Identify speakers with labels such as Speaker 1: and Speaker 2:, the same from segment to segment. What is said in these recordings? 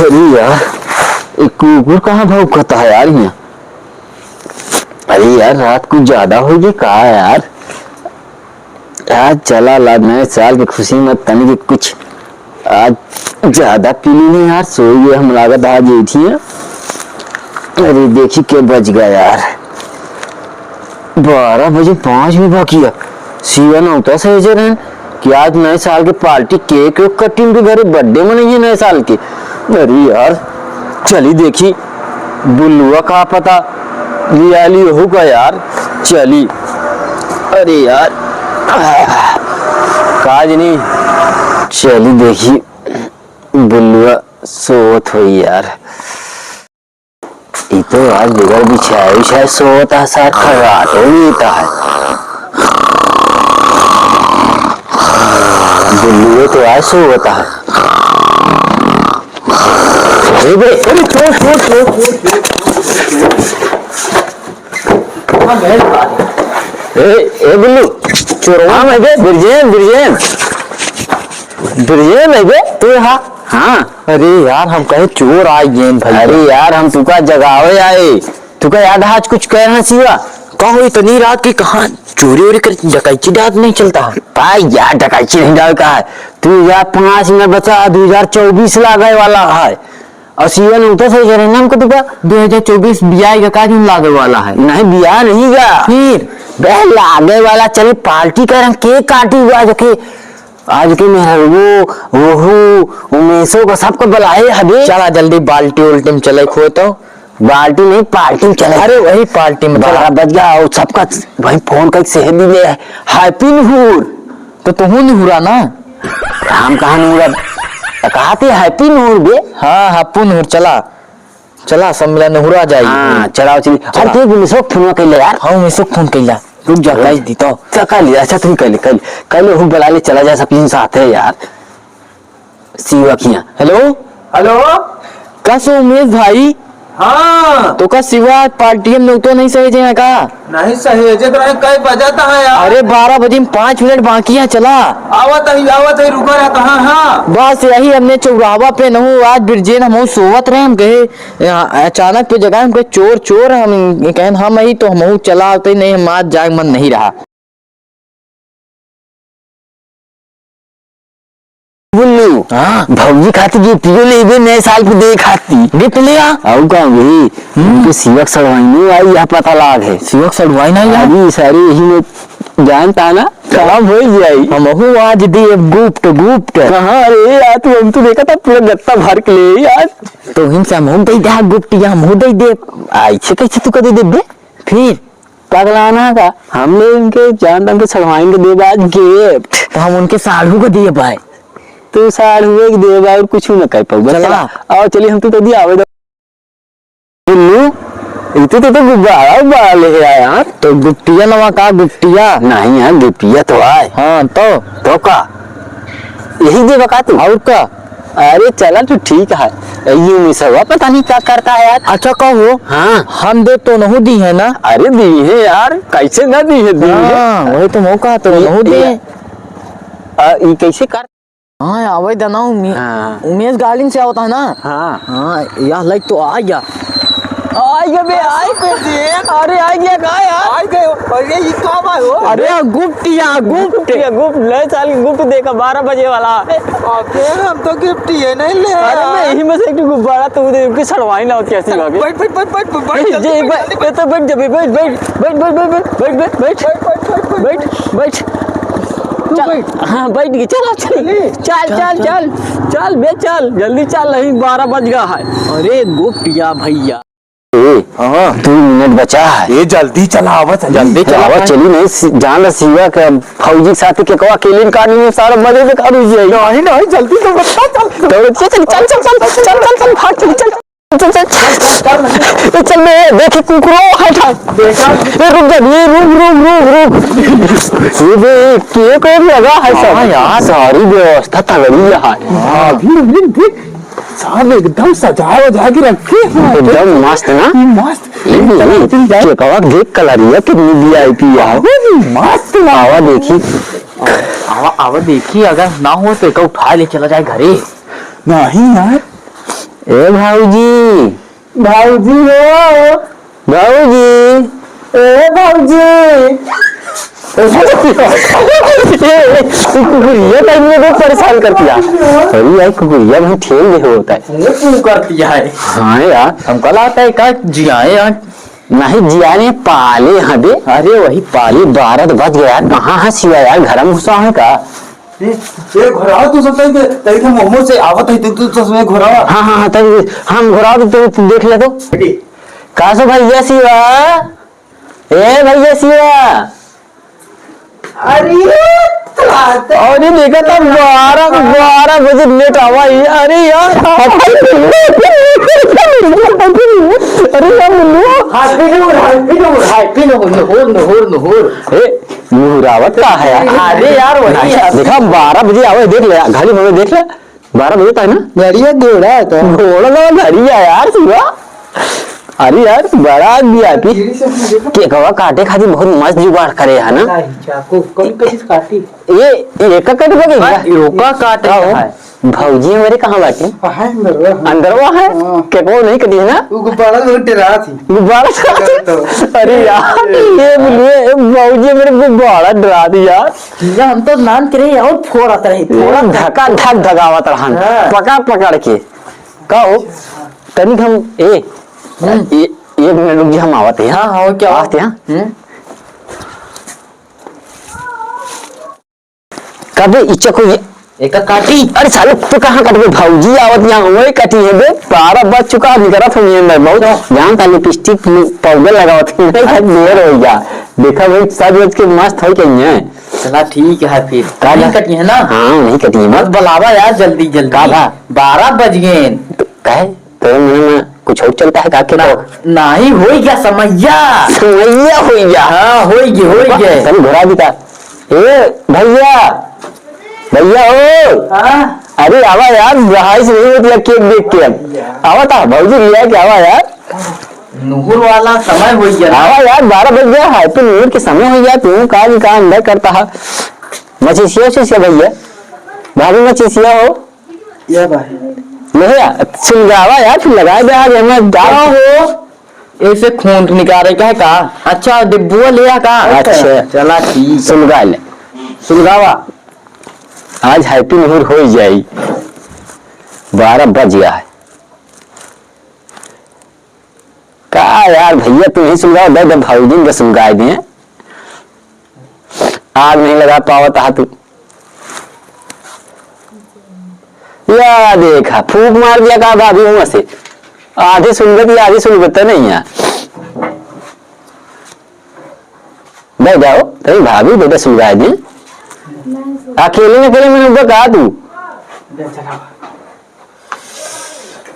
Speaker 1: अरे यार एक कुकुर कहाँ भौंकता है यार यहाँ। अरे यार रात कुछ ज्यादा होगी कहा यार। आज चला ला नए साल की खुशी में तनी की कुछ आज ज्यादा पीली नहीं यार। सो गए हम लागत आज ये थी। अरे देखी के बज गया यार 12 बजे 5 मिनट बाकी है। सीवन होता सही से रहे कि आज नए साल की पार्टी केक कटिंग के घर बर्थडे में नहीं है नए साल की। अरे यार चली देखी बुल्लुआ का पता लियाली होगा यार। चली अरे यार काज नहीं चली देखी बुल्लुआ सोत हुई यार। ये तो आज बिगड़ बिछाया सोता है साथ खराट हो लेता है। बुल्लुआ तो आज सोता है। बुल्लू चोरवा में बे बिरजेन बिरजेन बिरजेन है बे तू यहाँ। हाँ अरे यार हम कहे चोर आए गेन भाई। अरे यार हम तुका जगावे आए। तुका याद आज कुछ कह रहा सिवा कहो इतनी रात की कहाँ चोरी वोरी कर डकैती डाल नहीं चलता भाई यार। डकैती नहीं डाल का है 2005 में बचा 2024 लागे वाला है। और सीवन उठा सही करे ना हमको तुका 2024 बियाह का काज लागे वाला है। नहीं बियाह नहीं गा फिर बह लागे वाला। चले पार्टी कर केक काटी हुआ जके आज के मेहर वो उमेशो का सबको बुलाए हबे। चला जल्दी बाल्टी उल्टी में चले खो तो बाल्टी नहीं पार्टी में चले। अरे वही पार्टी में 12 बज गया और सबका वही फोन कर सेह दिले हैप्पी न्यू ईयर। तो तू नहीं हुआ ना हम कहा नहीं कहा थे हैप्पी न्यू ईयर बे। हाँ हैप्पी न्यू ईयर चला चला सम्मेलन हुआ जाएगी। हाँ चलाओ चली। अरे देख उमेशो फोन कर ले यार। हाँ उमेशो फोन कर ला रुक जा कह दी तो कर लिया। अच्छा तुम कह ले बुला ले चला जा सब साथ है यार। सीवा किया हेलो
Speaker 2: हेलो
Speaker 1: कैसे उमेश भाई।
Speaker 2: हाँ
Speaker 1: तो का सिवा पार्टी में तो नहीं सही जाए का।
Speaker 2: नहीं सही तो कई बजाता है यार।
Speaker 1: अरे 12 बजे 5 मिनट बाकी है चला।
Speaker 2: आवत है रुका रहता। हाँ हाँ
Speaker 1: बस यही हमने चौराहा पे न आज बिरजेन हम सोवत रहे हम कहे अचानक पे जगह हम कहे चोर चोर हम कहे हम ही तो हम चला आते नहीं हम आज जाग मन नहीं रहा। बुल्लू हाँ भौजी खाती गिफ्ट ले नए साल पे दे खाती गिफ्ट लिया आओ का वही उनके सिवक सड़वाई आई यहाँ पता लाग है। सिवक सड़वाई ना यार सारी यही में जानता ना कहाँ हो जाई। हम आज दिए गुप्त गुप्त कहाँ। अरे यार तू हम तो देखा था पूरा गत्ता भर के ले यार। तो हिंसा हम दे दे गुप्त या हम दे दे ऐसे कैसे तू कर दे दे फिर पगलाना का हमने इनके जान के सड़वाएंगे दे आज गिफ्ट। तो हम उनके साढ़ू को दिए पाए तो साढ़ हुए देव और कुछ न कर पाऊंगा। चला आओ चलिए हम तो दिया आवेदन बुल्लू इतने तो गुब्बारा उबारा ले आया यार। तो गुप्तिया नवा का गुप्तिया नहीं है गुप्तिया तो आए। हाँ तो का यही दे बका तू और का। अरे चला तो ठीक है ये मिसवा पता नहीं क्या करता है यार। अच्छा कहो हाँ हम दे तो नहीं दी है ना। अरे दी है यार कैसे ना दी है दी है वही तो मौका तो नहीं दी ये कैसे कर। हाँ आवे दना उमेश गार्डन से आवता है ना। हाँ हाँ यार लाइक तो आ गया बे अरे आ गया का यार आ गए। अरे ये कब आए हो। अरे गुप्त ले साल गुप्त देखा 12 बजे वाला।
Speaker 2: अबे हम तो गिफ्ट ये नहीं ले।
Speaker 1: अरे मैं यही में से एक गुब्बारा तू दे के सड़वाई ना होती ऐसी बात। बैठ जे एक बार तो बैठ जबे बैठ हाँ बैठ गई। चल बे चल जल्दी चल नहीं 12 बज गया है। अरे गुप्तिया भैया 2 मिनट बचा है ये जल्दी चलावत जल्दी चलावत चली नहीं जान रहा सिवा का फौजी साथी के कवा केलिन काटने में सारा मजे से काट जाए। नहीं जल्दी तो चल भाग चल मैं देखे कुकुरो हटा देखा रुक ये केक और लगा है सब यार सारी व्यवस्था तगड़ी है। हां भी साहब एकदम सजाए के रखे एकदम मस्त ना मस्त केकवा देख कलरिया कितनी वीआईपी यार मस्त। आवा देखी अगर ना हो तो एक उठा ले चला जाए घरे। नहीं यार ए भाऊजी,
Speaker 2: भाऊजी हो,
Speaker 1: भाऊजी,
Speaker 2: ए भाऊजी।
Speaker 1: कुकुरिया टाइम में बहुत परेशान कर दिया। अरे यार कुकुरिया भाई ठेल दे होता है।
Speaker 2: ये क्यों कर दिया है?
Speaker 1: हाँ यार
Speaker 2: हमको लगता है का जियाए यार।
Speaker 1: नहीं जिया ने पाले यहाँ दे। अरे वही पाले 12 बज गया यार, कहाँ है शिवा यार, घर में घुसा है का?
Speaker 2: ये घोड़ा तू सब तरी था मोमो से आवत है तू तो उसमें घोड़ा।
Speaker 1: हाँ हाँ हाँ तभी हम घुरा दे तो देख ले तो। कहा सो भैया शिवा, ए भैया शिवा।
Speaker 2: अरे
Speaker 1: अरे देखा था 12 बजे लेट आवा ही। अरे यार अरे यार मुहूरावत का है यार।
Speaker 2: अरे यार वही है।
Speaker 1: देखा 12 बजे आवे, देख ले घड़ी में देख ले 12 बजे था ना।
Speaker 2: गाड़िया घोड़ा है तो
Speaker 1: घोड़ा ना घड़ी है यार शिवा। अरे यार बड़ा वीआईपी के कवा काटे खातिर बहुत मस्त जुगाड़ करे है ना।
Speaker 2: चाकू कौन कचीज काटी?
Speaker 1: ये एक कट बगे
Speaker 2: रोका काटे है।
Speaker 1: भौजी मेरे कहाँ बाटे?
Speaker 2: है मेरे
Speaker 1: अंदर वो है के को नहीं कटी है ना।
Speaker 2: गुब्बारा घंटे रहा थी।
Speaker 1: गुब्बारा से अरे यार ये बोलिए भौजी मेरे गुब्बारा डरा दिया।
Speaker 2: हम तो नान करे और फोड़ आता है
Speaker 1: थोड़ा धक्का धक धगावत रहन पकड़ पकड़ के कहो तनिक हम एक मिनट रुक जा, हम आवत है।
Speaker 2: हाँ हाँ क्या
Speaker 1: आते हैं कबे इच्छा को ये
Speaker 2: एक काटी।
Speaker 1: अरे साले तो कहाँ कट गए भौजी आवत यहाँ वही कटी है बे। 12 बज चुका निकलत हूँ ये मैं बहुत जहाँ का लिपस्टिक पाउडर लगावत हूँ देर हो गया। देखा भाई 7 बज के मस्त हो कहीं है।
Speaker 2: चला ठीक है फिर
Speaker 1: नहीं
Speaker 2: कटी है ना।
Speaker 1: हाँ नहीं कटी है
Speaker 2: मत बुलावा यार जल्दी जल्दी।
Speaker 1: का भा
Speaker 2: 12 बज गए
Speaker 1: कहे तो में कुछ और चलता है काके तो
Speaker 2: नहीं हो गया समैया
Speaker 1: समैया हो गया।
Speaker 2: हाँ हो गया
Speaker 1: चल घोड़ा भी था। ए भैया भैया ओ अरे आवा यार रहाई से नहीं होती केक देख के आवा था भौजी लिया के आवा यार।
Speaker 2: नूर वाला समय हो गया
Speaker 1: आवा यार 12 बज गया है तो नूर के समय हो गया। तू का अंदर करता है मचेसिया से भैया भाभी मचेसिया हो
Speaker 2: या भाई
Speaker 1: नहीं सुन जावा यार फिर लगा दे आज हमें जाओ
Speaker 2: हो ऐसे खून निकाले क्या का। अच्छा डिब्बुआ लिया का।
Speaker 1: अच्छा
Speaker 2: चला ठीक
Speaker 1: सुनगा ले सुनगावा आज हैप्पी न्यू ईयर हो जाए। 12 बज गया है का यार भैया तुम ही सुनगाओ दे भौजी के सुनगाए दिए आग नहीं लगा पावत है तू या देखा फूक मार दिया का भाभी वहां से आधी सुनगत या आधी सुनगत नहीं है। बैठ जाओ तभी भाभी बेटा सुनगाए दिए अकेले मैंने कहा तू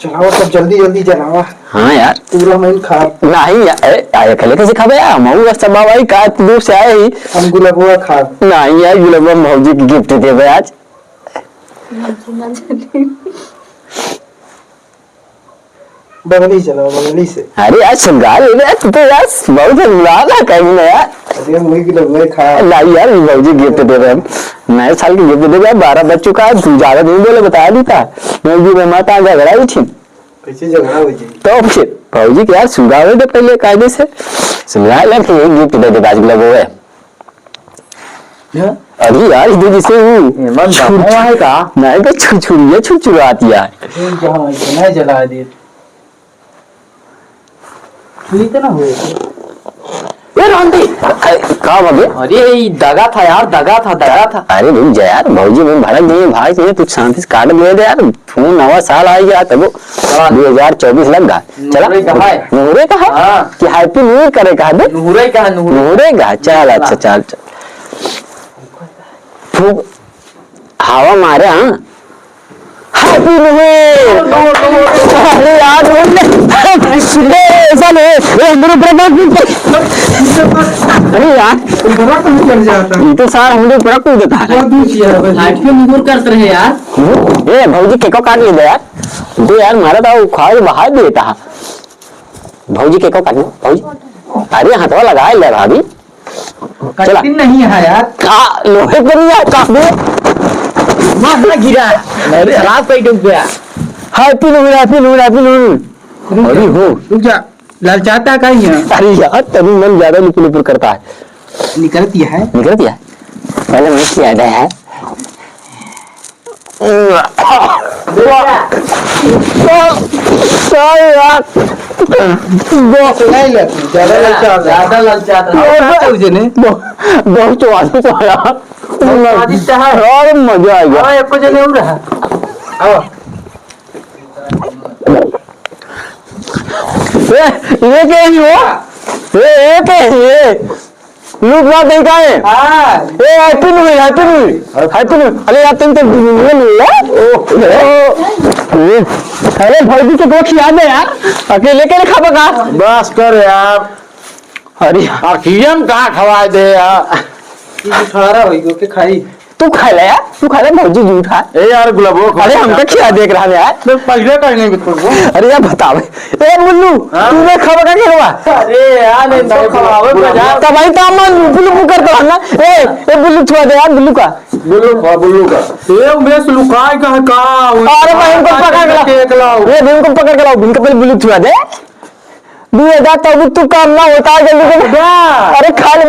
Speaker 2: चलाओ सब जल्दी जल्दी चलाओ।
Speaker 1: हाँ यार
Speaker 2: पूरा मैं खा
Speaker 1: नहीं यार अकेले कैसे खाबे यार मऊ सब भाई का दूर से आए ही
Speaker 2: हम गुलाबुआ खा
Speaker 1: नहीं यार गुलाब भौजी की गिफ्ट दे भाई आज।
Speaker 2: बगली चलाओ बगली से।
Speaker 1: अरे यार श्रृंगार तू तो यार बहुत बुला कहीं ना यार।
Speaker 2: अरे मुझे गुलाबुआ खा
Speaker 1: नहीं यार भौजी गिफ्ट दे रहे नए साल की गिफ्ट दे रहे 12 बज चुका है तू ज्यादा नहीं बोले बता दी था मैं माता झगड़ा ही थी
Speaker 2: कैसे झगड़ा हो जाए
Speaker 1: तो फिर भौजी के यार सुंगावे दे पहले कायदे से सुंगा ले फिर एक गिफ्ट दे दे आज गुलाब वो है। अरे यार इधर जैसे है का नहीं का छुरछुरिया छुरछुराती है
Speaker 2: इतना जला दे इतना हुए
Speaker 1: ये रांधी का बाबे।
Speaker 2: अरे दगा था यार दगा था।
Speaker 1: अरे रुक जा यार भौजी में भड़क गई भाई तुझे कुछ शांति से काट दे दे यार फोन नवा साल आ गया तब 2024 लग गया। चला नूरे कहा कि हैप्पी न्यू ईयर करे कहा दे
Speaker 2: नूरे
Speaker 1: का चल अच्छा चल फूक हवा मारे। हाँ हैप्पी न्यू ईयर। अरे यार ऐसा नहीं अरे यार तो सार हम लोग बड़ा कूद देता है
Speaker 2: करते रहे यार।
Speaker 1: ये भौजी केको काट ले दे यार तो यार मारा था खाए बाहर देता है भौजी केको काट भौजी। अरे हाथवा लगा ले भाभी चला
Speaker 2: नहीं है यार
Speaker 1: लोहे पर नहीं काट दे
Speaker 2: मार गिरा खराब कहीं डूब गया।
Speaker 1: Happy new year, happy new year, happy new year. अरे हो
Speaker 2: रुक जा, ललचाता का ही है।
Speaker 1: अरे यार तभी मन ज्यादा लुपुर लुपुर करता है।
Speaker 2: निकल दिया है।
Speaker 1: पहले मैं किया है।
Speaker 2: ज्यादा ललचाता
Speaker 1: बहुत स्वादिष्ट है और मजा आ गया।
Speaker 2: एक जने उड़ रहा
Speaker 1: ये क्या हो? ये क्या है? लूट ना नहीं का है? ए happy new year, happy new year, happy new. अरे यार तुम तो ये नहीं है। अरे भाई तो बहुत याद है यार, अकेले के खा पका।
Speaker 2: बस कर यार।
Speaker 1: अरे
Speaker 2: हम कहाँ खवा दे यार। खारा होई के खाई।
Speaker 1: तू खा ले यार, तू खा ले भौजी जूठ है।
Speaker 2: ए यार गुलाबो।
Speaker 1: अरे हमका क्या देख रहा है यार?
Speaker 2: तो पहले कहने को तुमको।
Speaker 1: अरे यार बताओ ए मुन्नू तूने खबर का क्या हुआ?
Speaker 2: अरे यार ने तो खवावे बजा।
Speaker 1: तब भाई तो मन बुल्लू करता है ना। ए बुल्लू थोड़ा दे यार, बुल्लू का
Speaker 2: ए उमेश लुकाई का
Speaker 1: अरे भाई इनको पकड़ के लाओ,
Speaker 2: केक लाओ।
Speaker 1: ये भी इनको पकड़ के लाओ, इनका पहले बुल्लू थोड़ा दे। 2024 तू काम ना होता है जल्दी से। अरे खा ले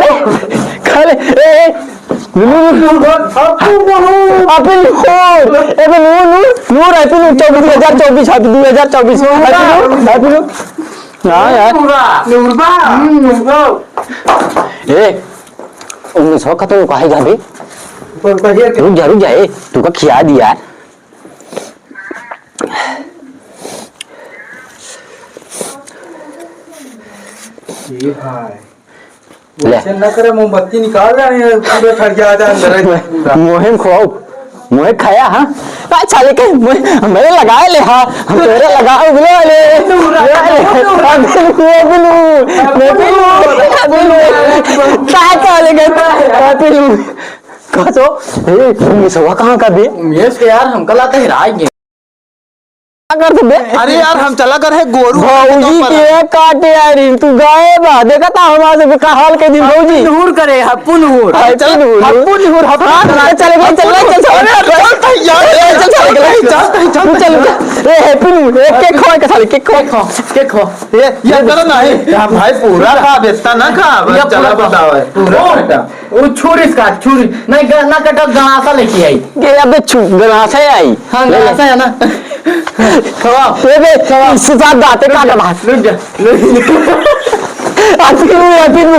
Speaker 1: ए बुल्लू अपने नूर happy new 2024 happy 2024 happy new. हाँ यार ए 1900 का तो कहेगा भी। रुक जा ए तू का खिया दिया यार।
Speaker 2: ना करे मोमबत्ती निकाल रहे हैं पूरे खड़ जा अंदर।
Speaker 1: मोहन खुआओ, मोहे खाया हाँ अच्छा लेकिन मेरे लगाए ले हाँ हम तेरे लगाओ बोले कहाँ का भी
Speaker 2: यार हम कल आते हिराएंगे।
Speaker 1: अरे
Speaker 2: यार हम चला कर है गोरू
Speaker 1: भौजी के काटे यार तू गायब देखा था हमारे का हाल के दिन भौजी
Speaker 2: नूर करे हप्पू नूर
Speaker 1: चल हैप्पी न्यू ईयर केक खा के साले केक खा
Speaker 2: ये करो नहीं भाई पूरा खा बेचता ना खा चला बताओ पूरा वो छुरी इसका छुरी नहीं ना कटा गणासा लेके आई
Speaker 1: ये अबे गणासा आई
Speaker 2: हां गणासा है ना खवा
Speaker 1: ये साथ दाते काटा भात
Speaker 2: रुक जा
Speaker 1: हैप्पी न्यू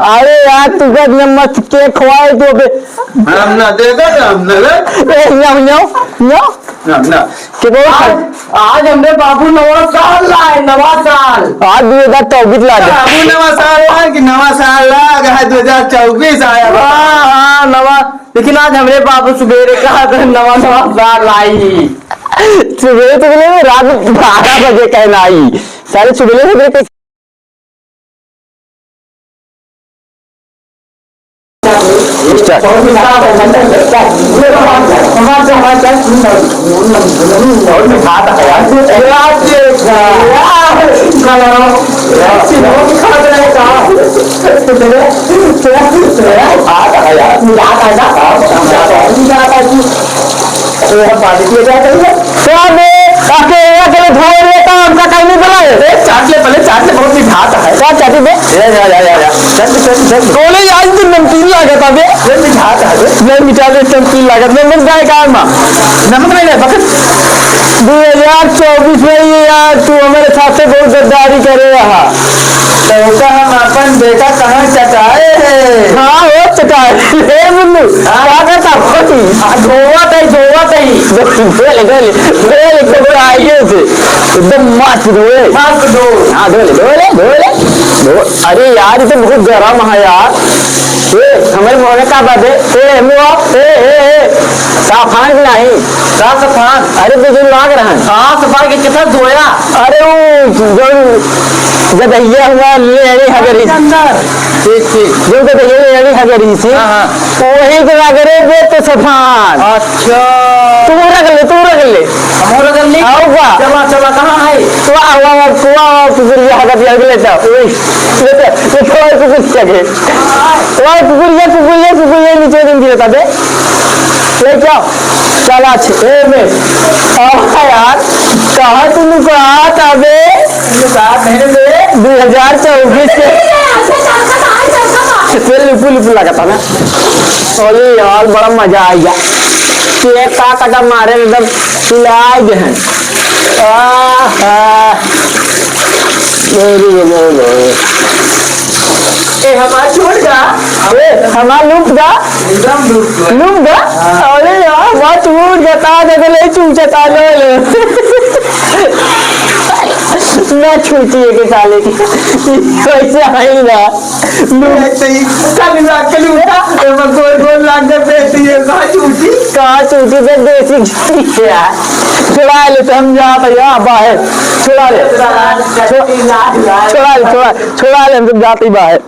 Speaker 1: अरे यार तू मत केक खवाए तो
Speaker 2: आज हमने बाबू नवा साल लाए नवा साल
Speaker 1: आज 2024 ला
Speaker 2: बाबू नवा साल लाए कि नवा साल लाग है 2024 आया
Speaker 1: नवा
Speaker 2: लेकिन आज हमरे बाबू सुबेरे कहा नवा साल लाई
Speaker 1: सुबह तो बोले रात 12 बजे कहना आई सारे सुबह कॉलेज आज तो नमकीन लागत अबे नहीं मिटा दे नमकीन लागत नमक जाए का नमक नहीं ले बकत 2024 में ये यार तू हमारे साथ से बहुत गद्दारी करे रहा
Speaker 2: तो हम अपन बेटा कहाँ चटाए है
Speaker 1: हाँ वो चटाए ले मुन्नू क्या करता खोटी
Speaker 2: धोवा तई
Speaker 1: गोले को आइए से एकदम मस्त धोए हाँ धोले अरे यार ये तो बहुत गर्म है यार ये हमारे मोहने का बात है साफान भी नहीं।
Speaker 2: साफ सफान
Speaker 1: अरे बिजली लाग रहा है।
Speaker 2: हाँ सफाई के कितना धोया
Speaker 1: अरे वो जो गदहिया हुआ लेनी हगरी
Speaker 2: अंदर ठीक ठीक
Speaker 1: जो गदहिया लेनी हगरी से
Speaker 2: हाँ
Speaker 1: वही जगह करे दे तो सफान
Speaker 2: अच्छा
Speaker 1: तू रख ले
Speaker 2: हमारा कर ली
Speaker 1: आओगा
Speaker 2: चला चला कहाँ है
Speaker 1: तू आवा कुकुरिया हगत लग लेता ये थोड़ा कुकुर लगे कुकुरिया नीचे दिन दिया दे ले जाओ चला छे में यार कहा तुम कहा था बे 2024 से लिपू लगा ना। अरे यार बड़ा मजा आ गया केक का कटा मारे एकदम खिलाए गए हैं।
Speaker 2: हमारा छोड़ जा
Speaker 1: हमारा लूट गा
Speaker 2: एकदम
Speaker 1: लूट गा। अरे यार बहुत लूट गया ले चूचा ले मैं छूटी है के साले की कैसे आई ना
Speaker 2: गोल गोल लाग बेटी है
Speaker 1: कहाँ छूटी पे देसी यार छुड़ा ले तो हम जहाँ पर यहाँ बाहर छुड़ा ले हम सब जाती बाहर।